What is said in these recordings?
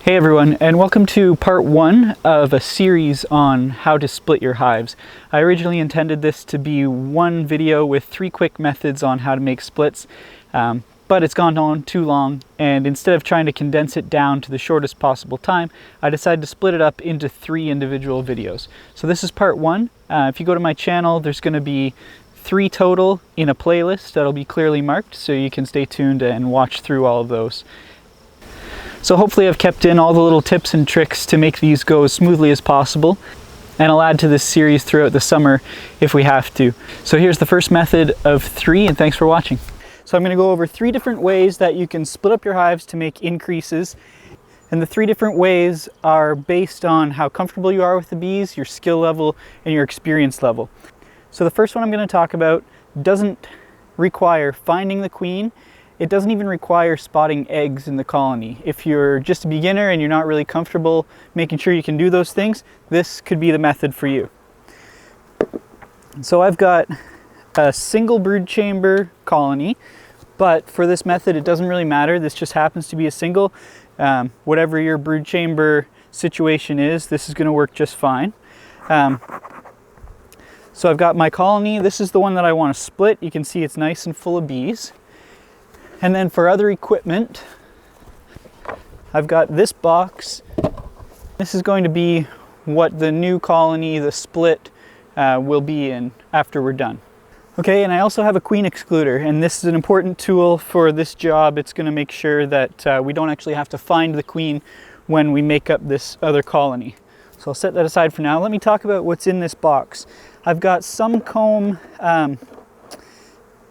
Hey everyone, and welcome to part one of a series on how to split your hives. I originally intended this to be one video with 3 quick methods on how to make splits, but it's gone on too long, and instead of trying to condense it down to the shortest possible time, I decided to split it up into 3 individual videos. So this is part one. If you go to my channel, there's going to be 3 total in a playlist that'll be clearly marked, so you can stay tuned and watch through all of those. So hopefully I've kept in all the little tips and tricks to make these go as smoothly as possible, and I'll add to this series throughout the summer if we have to. So here's the first method of 3, and thanks for watching. So I'm going to go over 3 different ways that you can split up your hives to make increases, and the 3 different ways are based on how comfortable you are with the bees, your skill level, and your experience level. So the first one I'm going to talk about doesn't require finding the queen. It doesn't even require spotting eggs in the colony. If you're just a beginner and you're not really comfortable making sure you can do those things, this could be the method for you. So I've got a single brood chamber colony, but for this method it doesn't really matter. This just happens to be a single. Whatever your brood chamber situation is, this is going to work just fine. So I've got my colony. This is the one that I want to split. You can see it's nice and full of bees. And then for other equipment, I've got this box. This is going to be what the new colony, the split, will be in after we're done. Okay, and I also have a queen excluder, and this is an important tool for this job. It's going to make sure that we don't actually have to find the queen when we make up this other colony. So I'll set that aside for now. Let me talk about what's in this box. I've got some comb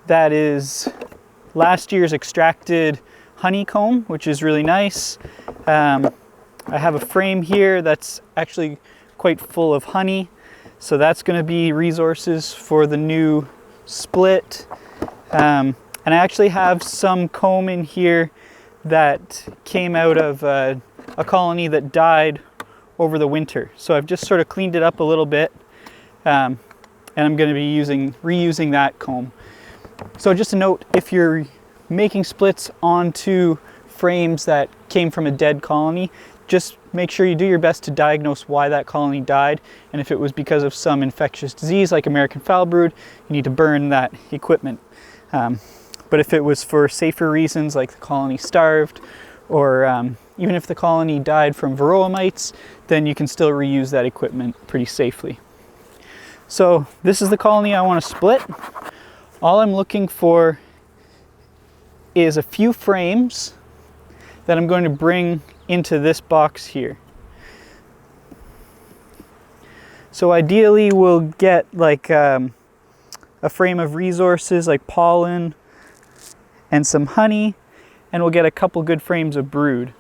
that is last year's extracted honeycomb, which is really nice. I have a frame here that's actually quite full of honey, so that's going to be resources for the new split. And I actually have some comb in here that came out of a colony that died over the winter. So I've just sort of cleaned it up a little bit, and I'm going to be reusing that comb. So just a note, if you're making splits onto frames that came from a dead colony, just make sure you do your best to diagnose why that colony died, and if it was because of some infectious disease like American foul brood, you need to burn that equipment. But if it was for safer reasons like the colony starved, or even if the colony died from varroa mites, then you can still reuse that equipment pretty safely. So this is the colony I want to split. All I'm looking for is a few frames that I'm going to bring into this box here. So ideally we'll get like a frame of resources like pollen and some honey, and we'll get a couple good frames of brood.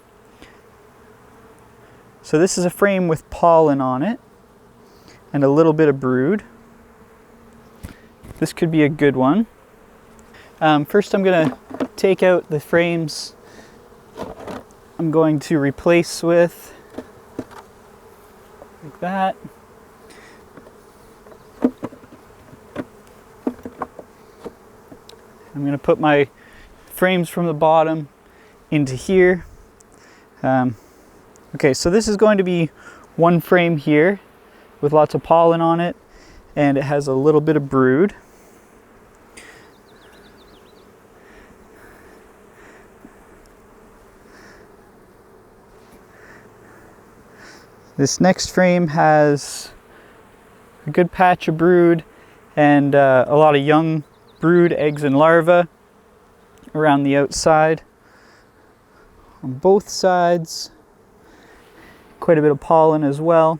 So this is a frame with pollen on it and a little bit of brood. This could be a good one. First I'm going to take out the frames I'm going to replace with, like that. I'm going to put my frames from the bottom into here. Okay, so this is going to be one frame here with lots of pollen on it, and it has a little bit of brood. This next frame has a good patch of brood and a lot of young brood, eggs and larvae around the outside. On both sides, quite a bit of pollen as well.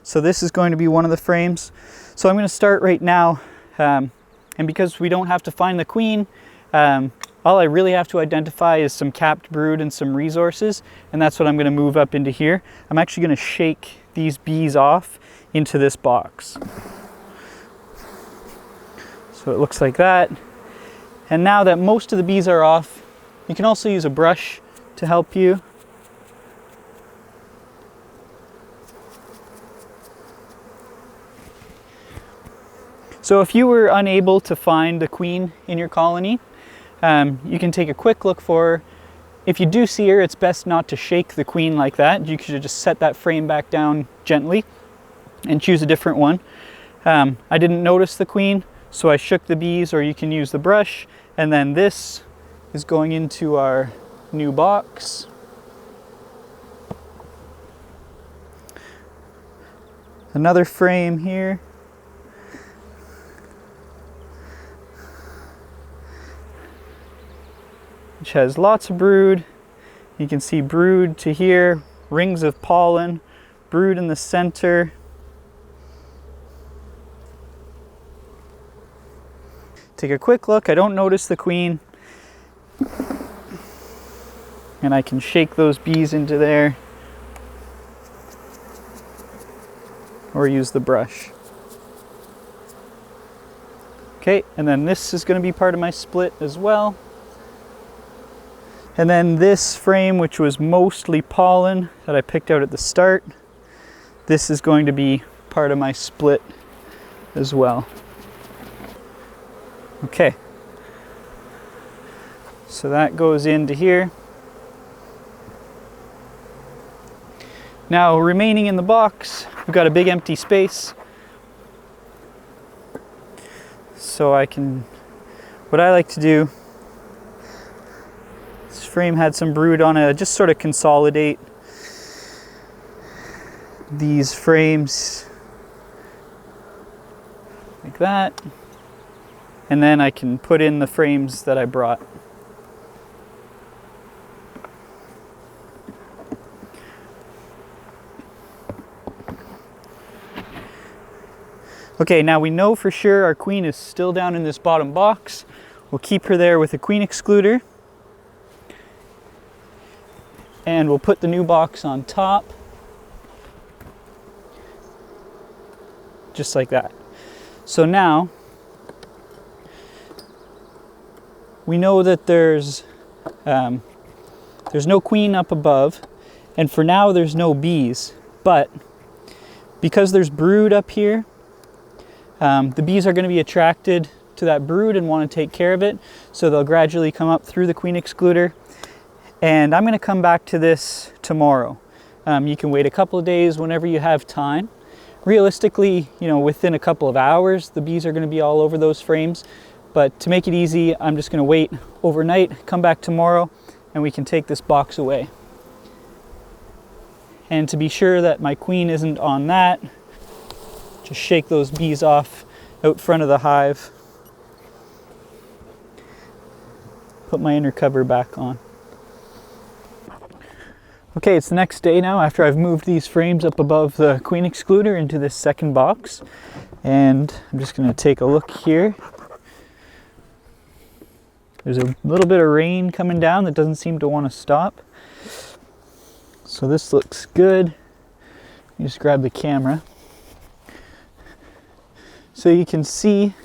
So this is going to be one of the frames. So I'm going to start right now, and because we don't have to find the queen, all I really have to identify is some capped brood and some resources, and that's what I'm going to move up into here. I'm actually going to shake these bees off into this box. So it looks like that. And now that most of the bees are off, you can also use a brush to help you. So if you were unable to find the queen in your colony, you can take a quick look for her, If you do see her, it's best not to shake the queen like that. You should just set that frame back down gently and choose a different one. I didn't notice the queen, so I shook the bees, or you can use the brush. And then this is going into our new box. Another frame here. Which has lots of brood. You can see brood to here, rings of pollen, brood in the center. Take a quick look. I don't notice the queen. And I can shake those bees into there. Or use the brush. Okay, and then this is going to be part of my split as well. And then this frame, which was mostly pollen that I picked out at the start, this is going to be part of my split as well. Okay, so that goes into here. Now, remaining in the box, we've got a big empty space. So what I like to do, this frame had some brood on it, just sort of consolidate these frames like that. And then I can put in the frames that I brought. Okay, now we know for sure our queen is still down in this bottom box. We'll keep her there with a queen excluder. And we'll put the new box on top. Just like that. So now, we know that there's no queen up above, and for now there's no bees, but because there's brood up here, the bees are going to be attracted to that brood and want to take care of it, so they'll gradually come up through the queen excluder. And I'm going to come back to this tomorrow. You can wait a couple of days whenever you have time. Realistically, within a couple of hours, the bees are going to be all over those frames. But to make it easy, I'm just going to wait overnight, come back tomorrow, and we can take this box away. And to be sure that my queen isn't on that, just shake those bees off out front of the hive. Put my inner cover back on. Okay, it's the next day now after I've moved these frames up above the queen excluder into this second box. And I'm just going to take a look here. There's a little bit of rain coming down that doesn't seem to want to stop. So this looks good. Let me just grab the camera. So you can see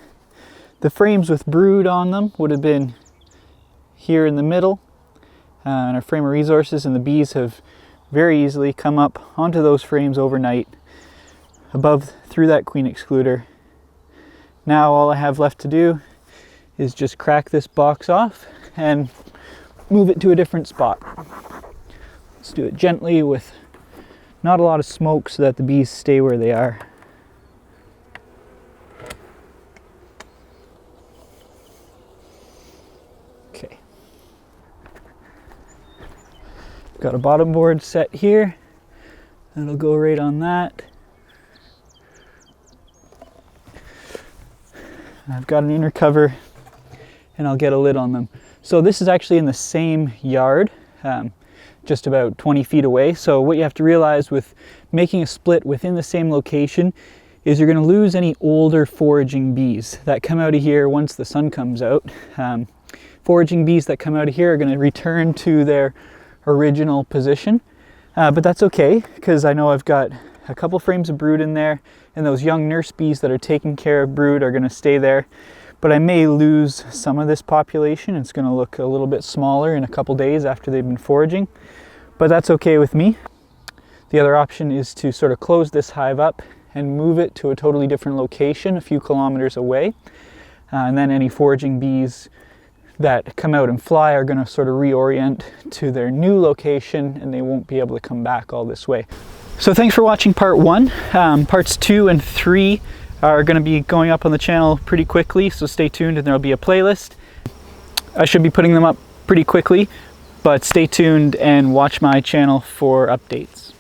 the frames with brood on them would have been here in the middle. And our frame of resources, and the bees have very easily come up onto those frames overnight above through that queen excluder. Now all I have left to do is just crack this box off and move it to a different spot. Let's do it gently with not a lot of smoke so that the bees stay where they are. Okay. Got a bottom board set here. That'll go right on that. I've got an inner cover and I'll get a lid on them. So this is actually in the same yard, just about 20 feet away. So what you have to realize with making a split within the same location is you're going to lose any older foraging bees that come out of here once the sun comes out. Foraging bees that come out of here are going to return to their original position, but that's okay because I know I've got a couple frames of brood in there, and those young nurse bees that are taking care of brood are going to stay there. But I may lose some of this population. It's going to look a little bit smaller in a couple days after they've been foraging, but that's okay with me. The other option is to sort of close this hive up and move it to a totally different location a few kilometers away, and then any foraging bees that come out and fly are going to sort of reorient to their new location, and they won't be able to come back all this way. So thanks for watching part 1. Parts 2 and 3 are going to be going up on the channel pretty quickly, so stay tuned and there'll be a playlist. I should be putting them up pretty quickly, but stay tuned and watch my channel for updates.